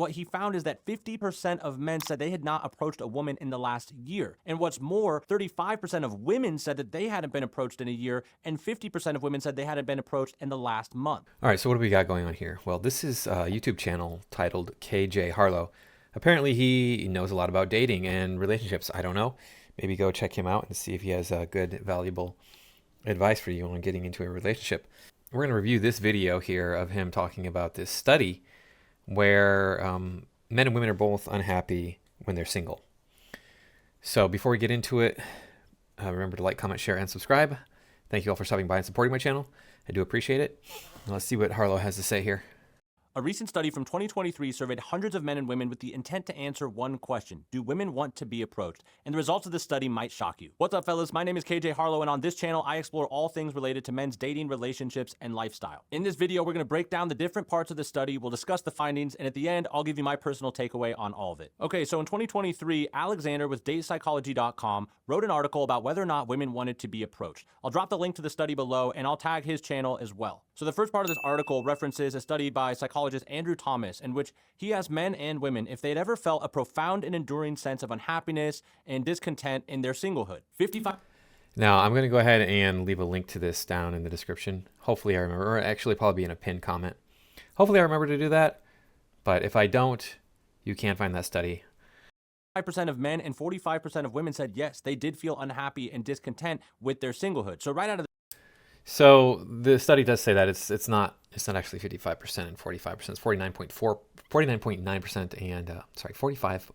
what he found is that 50% of men said they had not approached a woman in the last year. And what's more, 35% of women said that they hadn't been approached in a year, and 50% of women said they hadn't been approached in the last month. All right, so what do we got going on here? Well, this is a YouTube channel titled KJ Harlow. Apparently he knows a lot about dating and relationships. I don't know. Maybe go check him out and see if he has good, valuable advice for you on getting into a relationship. We're going to review this video here of him talking about this study where men and women are both unhappy when they're single. So before we get into it, remember to like, comment, share, and subscribe. Thank you all for stopping by and supporting my channel. I do appreciate it. Let's see what Harlow has to say here. A recent study from 2023 surveyed hundreds of men and women with the intent to answer one question: do women want to be approached? And the results of this study might shock you. What's up, fellas? My name is KJ Harlow, and on this channel, I explore all things related to men's dating, relationships, and lifestyle. In this video, we're going to break down the different parts of the study, we'll discuss the findings, and at the end, I'll give you my personal takeaway on all of it. Okay, so in 2023, Alexander with datepsychology.com wrote an article about whether or not women wanted to be approached. I'll drop the link to the study below, and I'll tag his channel as well. So the first part of this article references a study by psychologist Andrew Thomas, in which he asked men and women if they'd ever felt a profound and enduring sense of unhappiness and discontent in their singlehood. 55. Now, I'm going to go ahead and leave a link to this down in the description. Hopefully I remember, or actually probably be in a pinned comment. Hopefully I remember to do that, but if I don't, you can find that study. 5% of men and 45% of women said yes, they did feel unhappy and discontent with their singlehood. So right out of the So the study does say that it's not actually 55% and 45%. It's 49.9% and sorry, 45.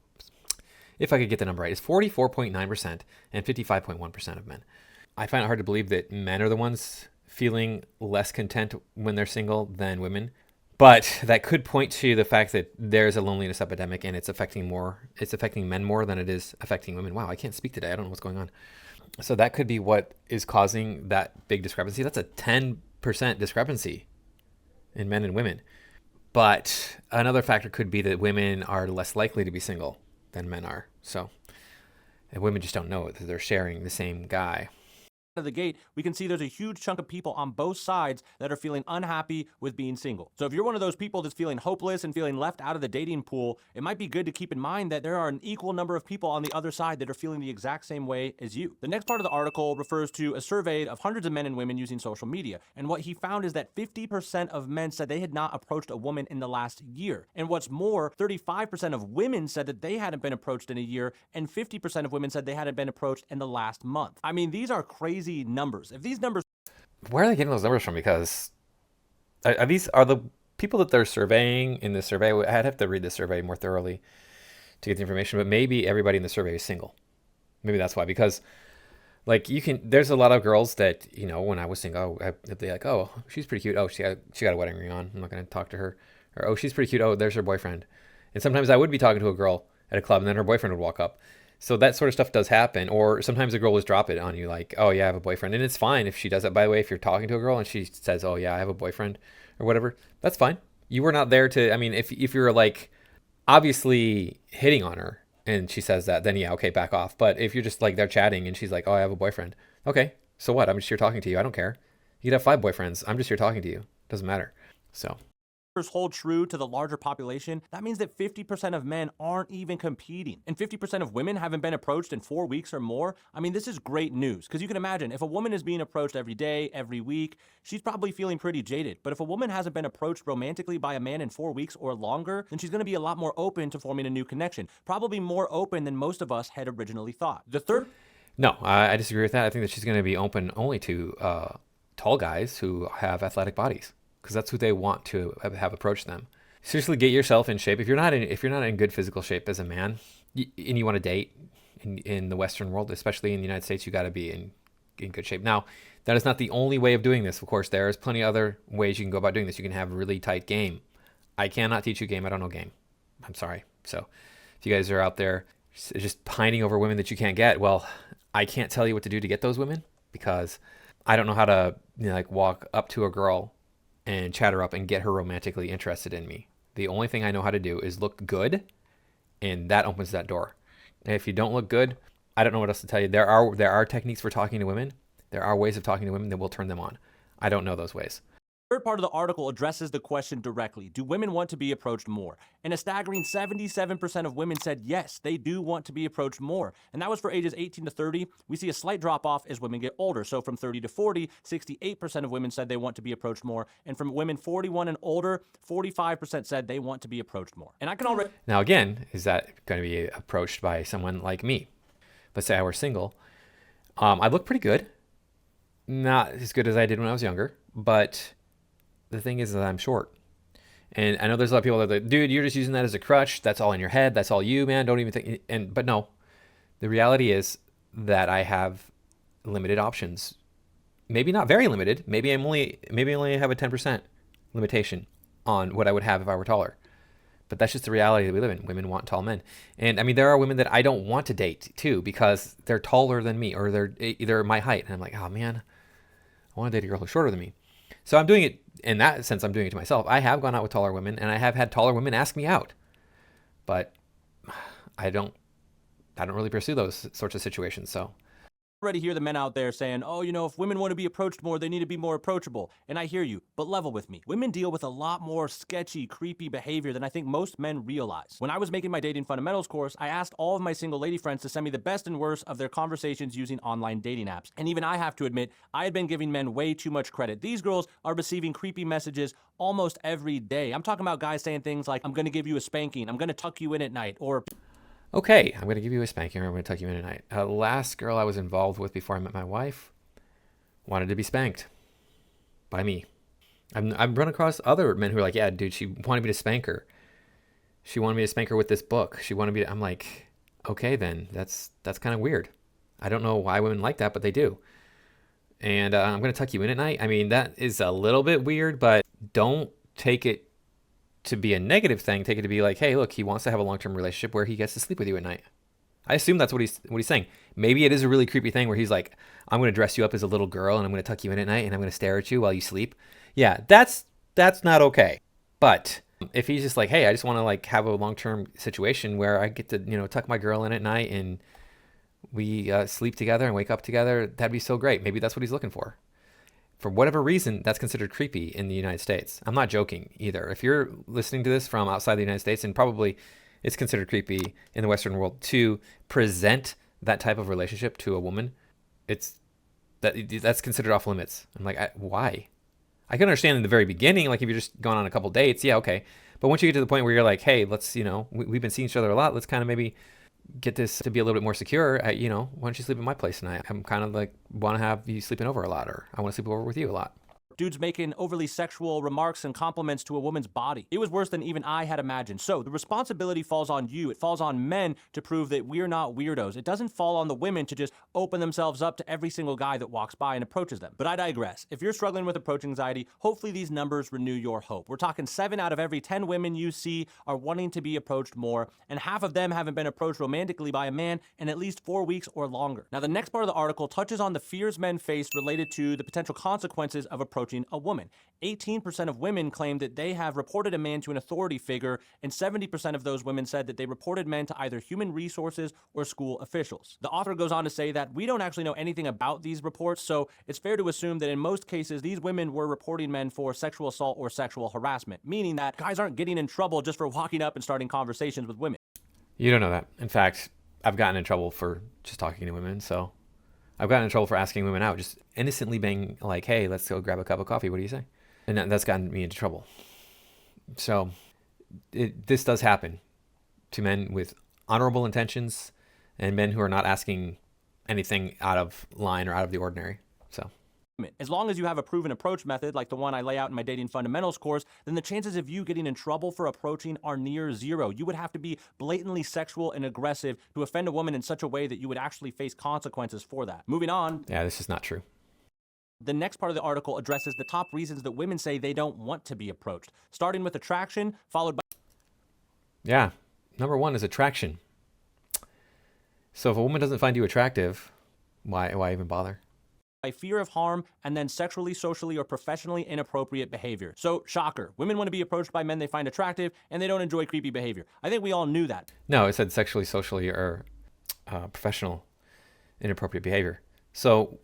If I could get the number right, it's 44.9% and 55.1% of men. I find it hard to believe that men are the ones feeling less content when they're single than women, but that could point to the fact that there's a loneliness epidemic and it's affecting men more than it is affecting women. Wow, I can't speak today. I don't know what's going on. So that could be what is causing that big discrepancy. That's a 10% discrepancy in men and women. But another factor could be that women are less likely to be single than men are. So, and women just don't know it, that they're sharing the same guy. of the gate, we can see there's a huge chunk of people on both sides that are feeling unhappy with being single. So if you're one of those people that's feeling hopeless and feeling left out of the dating pool, it might be good to keep in mind that there are an equal number of people on the other side that are feeling the exact same way as you. The next part of the article refers to a survey of hundreds of men and women using social media. And what he found is that 50% of men said they had not approached a woman in the last year. And what's more, 35% of women said that they hadn't been approached in a year, and 50% of women said they hadn't been approached in the last month. I mean, these are crazy numbers. If these numbers... Where are they getting those numbers from? Because are the people that they're surveying in this survey? I'd have to read the survey more thoroughly to get the information, but maybe everybody in the survey is single. Maybe that's why, because like there's a lot of girls that, you know, when I was single, they're like, oh, she's pretty cute. Oh, she got a wedding ring on. I'm not going to talk to her. Or, oh, she's pretty cute. Oh, there's her boyfriend. And sometimes I would be talking to a girl at a club and then her boyfriend would walk up. So that sort of stuff does happen. Or sometimes a girl will just drop it on you like, oh yeah, I have a boyfriend. And it's fine if she does it. By the way, if you're talking to a girl and she says, oh yeah, I have a boyfriend or whatever, that's fine. You were not there to, I mean, if you're like obviously hitting on her and she says that, then yeah, okay, back off. But if you're just like they're chatting and she's like, oh, I have a boyfriend. Okay, so what? I'm just here talking to you. I don't care. You could have 5 boyfriends. I'm just here talking to you. Doesn't matter. So hold true to the larger population, that means that 50% of men aren't even competing, and 50% of women haven't been approached in 4 weeks or more. I mean, this is great news, because you can imagine if a woman is being approached every day, every week, she's probably feeling pretty jaded. But if a woman hasn't been approached romantically by a man in 4 weeks or longer, then she's going to be a lot more open to forming a new connection, probably more open than most of us had originally thought. The third... No, I disagree with that. I think that she's going to be open only to tall guys who have athletic bodies, because that's who they want to have approached them. Seriously, get yourself in shape. If you're not in good physical shape as a man, and you want to date in the Western world, especially in the United States, you got to be in good shape. Now, that is not the only way of doing this. Of course, there's plenty of other ways you can go about doing this. You can have really tight game. I cannot teach you game. I don't know game. I'm sorry. So if you guys are out there just pining over women that you can't get, well, I can't tell you what to do to get those women, because I don't know how to, you know, like walk up to a girl and chat her up and get her romantically interested in me. The only thing I know how to do is look good, and that opens that door. And if you don't look good, I don't know what else to tell you. There are techniques for talking to women. There are ways of talking to women that will turn them on. I don't know those ways. Third part of the article addresses the question directly. Do women want to be approached more? And a staggering 77% of women said yes, they do want to be approached more. And that was for ages 18 to 30. We see a slight drop off as women get older. So from 30 to 40, 68% of women said they want to be approached more. And from women 41 and older, 45% said they want to be approached more. And I can already... Now again, is that going to be approached by someone like me? Let's say I were single. I look pretty good. Not as good as I did when I was younger, but the thing is that I'm short. And I know there's a lot of people that are like, dude, you're just using that as a crutch. That's all in your head. That's all you, man. Don't even think. But no, the reality is that I have limited options. Maybe not very limited. Maybe I only have a 10% limitation on what I would have if I were taller. But that's just the reality that we live in. Women want tall men. And I mean, there are women that I don't want to date too because they're taller than me or they're my height. And I'm like, oh man, I want to date a girl who's shorter than me. So I'm doing it in that sense. I'm doing it to myself. I have gone out with taller women and I have had taller women ask me out, but I don't really pursue those sorts of situations. So already hear the men out there saying, oh, you know, if women want to be approached more, they need to be more approachable. And I hear you, but level with me. Women deal with a lot more sketchy, creepy behavior than I think most men realize. When I was making my dating fundamentals course, I asked all of my single lady friends to send me the best and worst of their conversations using online dating apps. And even I have to admit, I had been giving men way too much credit. These girls are receiving creepy messages almost every day. I'm talking about guys saying things like, I'm going to give you a spanking, I'm going to tuck you in at night, or okay, I'm going to give you a spanking or I'm going to tuck you in tonight. Last girl I was involved with before I met my wife wanted to be spanked by me. I've run across other men who are like, yeah, dude, she wanted me to spank her. She wanted me to spank her with this book. She wanted me to, I'm like, okay, then that's kind of weird. I don't know why women like that, but they do. And I'm going to tuck you in at night. I mean, that is a little bit weird, but don't take it to be a negative thing. Take it to be like, hey, look, he wants to have a long-term relationship where he gets to sleep with you at night. I assume that's what he's saying. Maybe it is a really creepy thing where he's like, I'm going to dress you up as a little girl and I'm going to tuck you in at night and I'm going to stare at you while you sleep. Yeah, that's not okay. But if he's just like, hey, I just want to like have a long-term situation where I get to, you know, tuck my girl in at night and we sleep together and wake up together, that'd be so great. Maybe that's what he's looking for. For whatever reason, that's considered creepy in the United States. I'm not joking either. If you're listening to this from outside the United States, and probably it's considered creepy in the Western world to present that type of relationship to a woman, that's considered off limits. I'm like, why? I can understand in the very beginning, like if you're just going on a couple dates, yeah, okay. But once you get to the point where you're like, hey, let's, you know, we've been seeing each other a lot. Let's kind of maybe get this to be a little bit more secure. You know, why don't you sleep at my place tonight? I'm kind of like want to have you sleeping over a lot, or I want to sleep over with you a lot. Dudes making overly sexual remarks and compliments to a woman's body. It was worse than even I had imagined. So the responsibility falls on you. It falls on men to prove that we're not weirdos. It doesn't fall on the women to just open themselves up to every single guy that walks by and approaches them. But I digress. If you're struggling with approach anxiety, hopefully these numbers renew your hope. We're talking 7 out of every 10 women you see are wanting to be approached more, and half of them haven't been approached romantically by a man in at least 4 weeks or longer. Now, the next part of the article touches on the fears men face related to the potential consequences of approaching a woman. 18% of women claim that they have reported a man to an authority figure, and 70% of those women said that they reported men to either human resources or school officials. The author goes on to say that we don't actually know anything about these reports, so it's fair to assume that in most cases, these women were reporting men for sexual assault or sexual harassment, meaning that guys aren't getting in trouble just for walking up and starting conversations with women. You don't know that. In fact, I've gotten in trouble for just talking to women, so I've gotten in trouble for asking women out, just innocently being like, hey, let's go grab a cup of coffee. What do you say? And that's gotten me into trouble. So this does happen to men with honorable intentions and men who are not asking anything out of line or out of the ordinary. So as long as you have a proven approach method like the one I lay out in my dating fundamentals course, then the chances of you getting in trouble for approaching are near zero. You would have to be blatantly sexual and aggressive to offend a woman in such a way that you would actually face consequences for that. Moving on. Yeah, this is not true. The next part of the article addresses the top reasons that women say they don't want to be approached, starting with attraction, followed by... Yeah, number 1 is attraction. So if a woman doesn't find you attractive, why even bother? By fear of harm, and then sexually, socially, or professionally inappropriate behavior. So, shocker. Women want to be approached by men they find attractive, and they don't enjoy creepy behavior. I think we all knew that. No, it said sexually, socially, or professional inappropriate behavior. So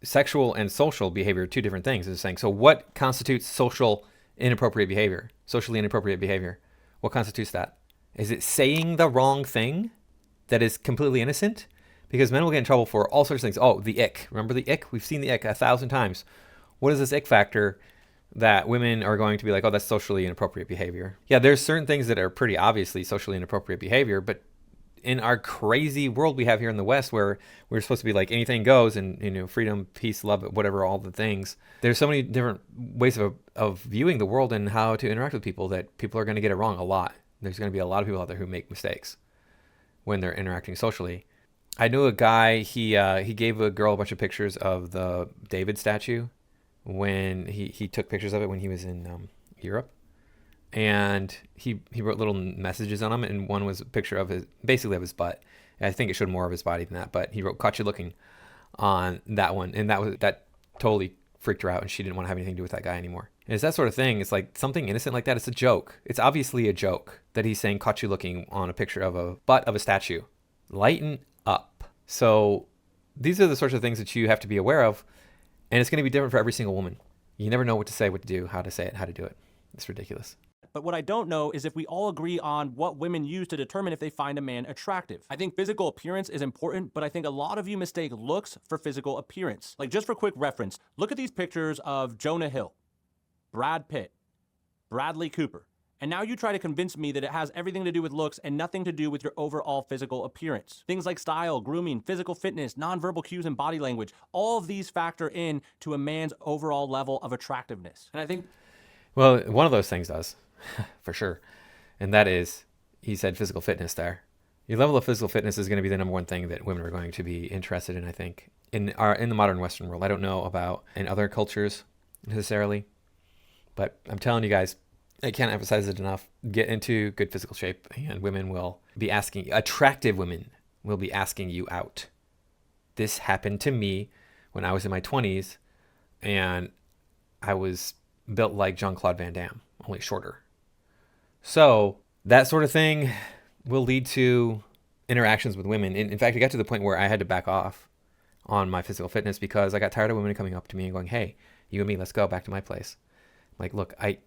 sexual and social behavior are two different things. It's saying, so what constitutes socially inappropriate behavior? What constitutes that? Is it saying the wrong thing that is completely innocent? Because men will get in trouble for all sorts of things. Oh, the ick. Remember the ick? We've seen the ick 1,000 times. What is this ick factor that women are going to be like, oh, that's socially inappropriate behavior? Yeah, there's certain things that are pretty obviously socially inappropriate behavior, but in our crazy world we have here in the West, where we're supposed to be like anything goes, and freedom, peace, love, whatever, all the things. There's so many different ways of viewing the world and how to interact with people that people are going to get it wrong a lot. There's going to be a lot of people out there who make mistakes when they're interacting socially. I knew a guy, he gave a girl a bunch of pictures of the David statue when he took pictures of it when he was in Europe. And he wrote little messages on them, and one was a picture of basically of his butt. And I think it showed more of his body than that, but he wrote "caught you looking" on that one, and that totally freaked her out, and she didn't want to have anything to do with that guy anymore. And it's that sort of thing. It's like something innocent like that. It's a joke. It's obviously a joke that he's saying "caught you looking" on a picture of a butt of a statue. Lighten up. So these are the sorts of things that you have to be aware of, and it's going to be different for every single woman. You never know what to say, what to do, how to say it, how to do it. It's ridiculous. But what I don't know is if we all agree on what women use to determine if they find a man attractive. I think physical appearance is important, but I think a lot of you mistake looks for physical appearance. Like, just for quick reference, look at these pictures of Jonah Hill, Brad Pitt, Bradley Cooper. And now you try to convince me that it has everything to do with looks and nothing to do with your overall physical appearance. Things like style, grooming, physical fitness, nonverbal cues, and body language, all of these factor in to a man's overall level of attractiveness. And I think... Well, one of those things does. For sure. And that is, he said physical fitness there. Your level of physical fitness is going to be the number one thing that women are going to be interested in, I think, in the modern Western world. I don't know about in other cultures necessarily, but I'm telling you guys, I can't emphasize it enough. Get into good physical shape, and attractive women will be asking you out. This happened to me when I was in my 20s, and I was built like Jean-Claude Van Damme, only shorter. So that sort of thing will lead to interactions with women. In fact, it got to the point where I had to back off on my physical fitness because I got tired of women coming up to me and going, "Hey, you and me, let's go back to my place." I'm like, look, I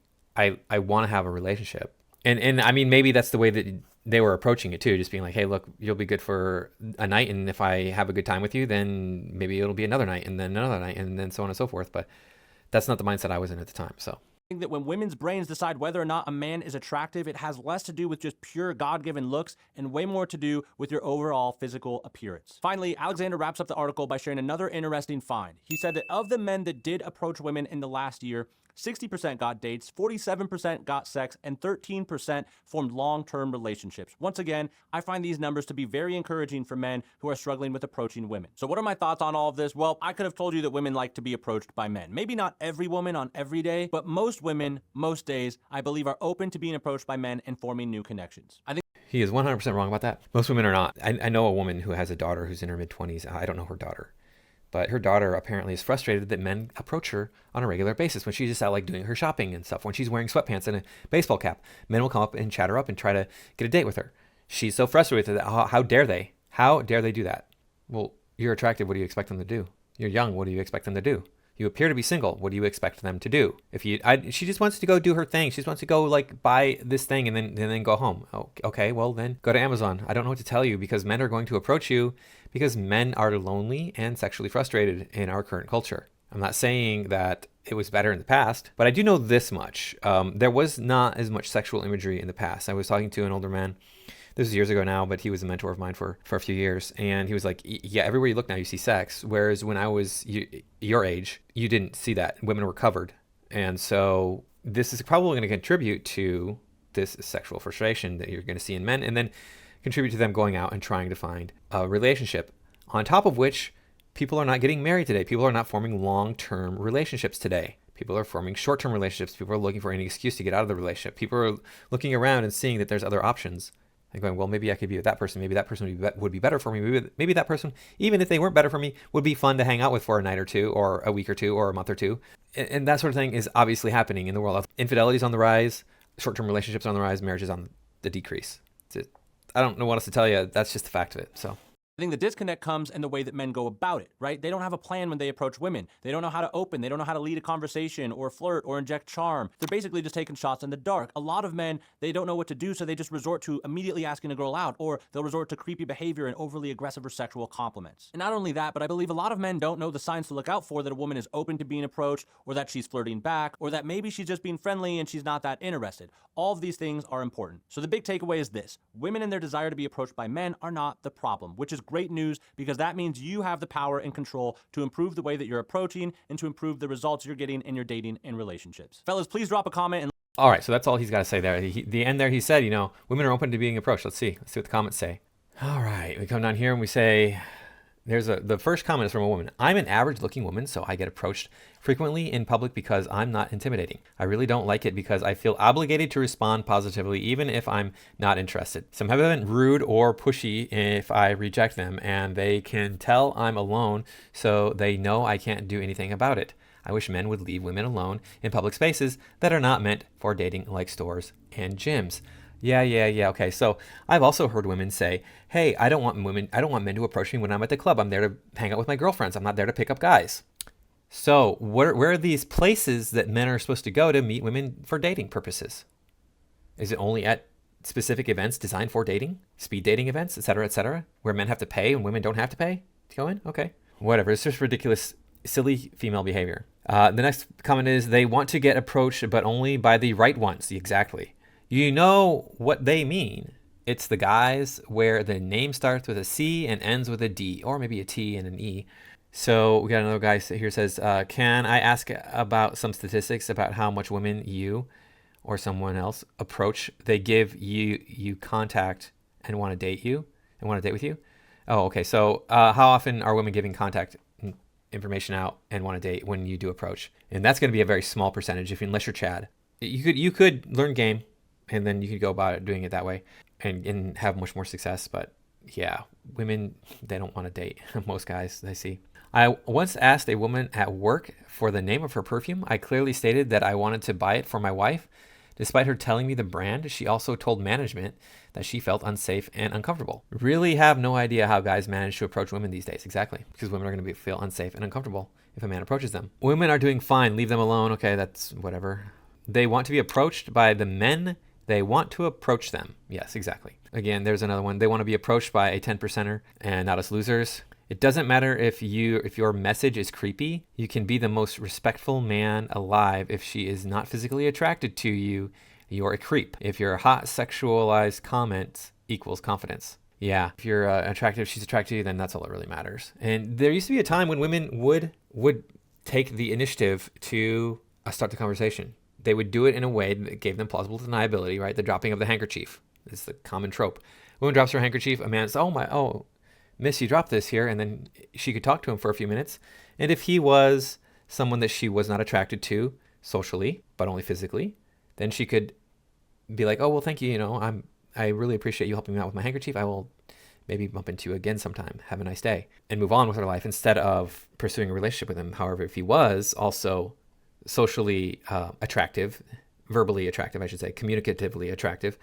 want to have a relationship. And I mean, maybe that's the way that they were approaching it too, just being like, "Hey, look, you'll be good for a night, and if I have a good time with you, then maybe it'll be another night, and then another night, and then so on and so forth." But that's not the mindset I was in at the time, so... I think that when women's brains decide whether or not a man is attractive, it has less to do with just pure God-given looks and way more to do with your overall physical appearance. Finally, Alexander wraps up the article by sharing another interesting find. He said that of the men that did approach women in the last year, 60% got dates, 47% got sex, and 13% formed long-term relationships. Once again, I find these numbers to be very encouraging for men who are struggling with approaching women. So what are my thoughts on all of this? Well, I could have told you that women like to be approached by men. Maybe not every woman on every day, but most women, most days, I believe are open to being approached by men and forming new connections. I think he is 100% wrong about that. Most women are not. I know a woman who has a daughter who's in her mid-20s. I don't know her daughter. But her daughter apparently is frustrated that men approach her on a regular basis when she's just out like doing her shopping and stuff. When she's wearing sweatpants and a baseball cap, men will come up and chat her up and try to get a date with her. She's so frustrated with it. How dare they? How dare they do that? Well, you're attractive. What do you expect them to do? You're young. What do you expect them to do? You appear to be single. What do you expect them to do? She just wants to go do her thing. She just wants to go like buy this thing and then go home. Oh, okay, well then go to Amazon. I don't know what to tell you because men are going to approach you because men are lonely and sexually frustrated in our current culture. I'm not saying that it was better in the past, but I do know this much. There was not as much sexual imagery in the past. I was talking to an older man. This was years ago now, but he was a mentor of mine for a few years. And he was like, yeah, everywhere you look now, you see sex. Whereas when I was your age, you didn't see that. Women were covered. And so this is probably going to contribute to this sexual frustration that you're going to see in men, and then contribute to them going out and trying to find a relationship. On top of which, people are not getting married today. People are not forming long-term relationships today. People are forming short-term relationships. People are looking for any excuse to get out of the relationship. People are looking around and seeing that there's other options. And going, well, maybe I could be with that person. Maybe that person would be better for me. Maybe that person, even if they weren't better for me, would be fun to hang out with for a night or two, or a week or two, or a month or two. And that sort of thing is obviously happening in the world. Infidelity is on the rise. Short-term relationships are on the rise. Marriage is on the decrease. I don't know what else to tell you. That's just the fact of it. So. I think the disconnect comes in the way that men go about it, right? They don't have a plan when they approach women. They don't know how to open. They don't know how to lead a conversation or flirt or inject charm. They're basically just taking shots in the dark. A lot of men, they don't know what to do, so they just resort to immediately asking a girl out, or they'll resort to creepy behavior and overly aggressive or sexual compliments. And not only that, but I believe a lot of men don't know the signs to look out for that a woman is open to being approached, or that she's flirting back, or that maybe she's just being friendly and she's not that interested. All of these things are important. So the big takeaway is this: women and their desire to be approached by men are not the problem, which is great news because that means you have the power and control to improve the way that you're approaching and to improve the results you're getting in your dating and relationships. Fellas, please drop a comment and All right, so that's all he's got to say there. The end there, he said, women are open to being approached. Let's see what the comments say. All right, we come down here and we say, the first comment is from a woman. I'm an average looking woman, so I get approached frequently in public because I'm not intimidating. I really don't like it because I feel obligated to respond positively even if I'm not interested. Some have been rude or pushy if I reject them, and they can tell I'm alone, so they know I can't do anything about it. I wish men would leave women alone in public spaces that are not meant for dating, like stores and gyms. Yeah. Okay. So I've also heard women say, hey, I don't want men to approach me when I'm at the club. I'm there to hang out with my girlfriends. I'm not there to pick up guys. So where are these places that men are supposed to go to meet women for dating purposes? Is it only at specific events designed for dating, speed dating events, et cetera, where men have to pay and women don't have to pay to go in? Okay. Whatever. It's just ridiculous, silly female behavior. The next comment is they want to get approached, but only by the right ones. Exactly. You know what they mean. It's the guys where the name starts with a C and ends with a D, or maybe a T and an E. So we got another guy here says, can I ask about some statistics about how much women you or someone else approach? They give you contact and want to date with you? Oh, okay. So how often are women giving contact information out and want to date when you do approach? And that's going to be a very small percentage unless you're Chad. You could learn game, and then you could go about it doing it that way and have much more success. But yeah, women, they don't want to date. Most guys I see. I once asked a woman at work for the name of her perfume. I clearly stated that I wanted to buy it for my wife. Despite her telling me the brand, she also told management that she felt unsafe and uncomfortable. Really have no idea how guys manage to approach women these days. Exactly. Because women are going to feel unsafe and uncomfortable if a man approaches them. Women are doing fine. Leave them alone. Okay, that's whatever. They want to be approached by the men. They want to approach them. Yes, exactly. Again, there's another one. They want to be approached by a 10%er and not us losers. It doesn't matter if your message is creepy. You can be the most respectful man alive. If she is not physically attracted to you, you're a creep. If your hot sexualized comment equals confidence. Yeah, if you're attractive, she's attracted to you, then that's all that really matters. And there used to be a time when women would take the initiative to start the conversation. They would do it in a way that gave them plausible deniability, right? The dropping of the handkerchief is the common trope. Woman drops her handkerchief, a man says, oh, miss, you dropped this here. And then she could talk to him for a few minutes. And if he was someone that she was not attracted to socially, but only physically, then she could be like, oh, well, thank you. I really appreciate you helping me out with my handkerchief. I will maybe bump into you again sometime. Have a nice day. And move on with her life instead of pursuing a relationship with him. However, if he was also socially attractive, verbally attractive, I should say, communicatively attractive,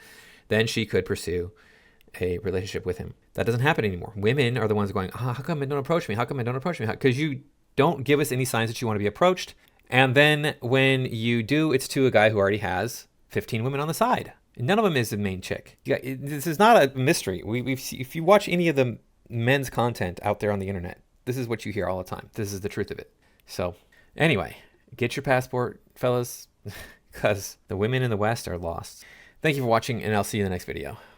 then she could pursue a relationship with him. That doesn't happen anymore. Women are the ones going, how come men don't approach me? How come men don't approach me? Because you don't give us any signs that you want to be approached. And then when you do, it's to a guy who already has 15 women on the side. None of them is the main chick. This is not a mystery. If you watch any of the men's content out there on the internet, this is what you hear all the time. This is the truth of it. So anyway, get your passport, fellas, because the women in the West are lost. Thank you for watching, and I'll see you in the next video.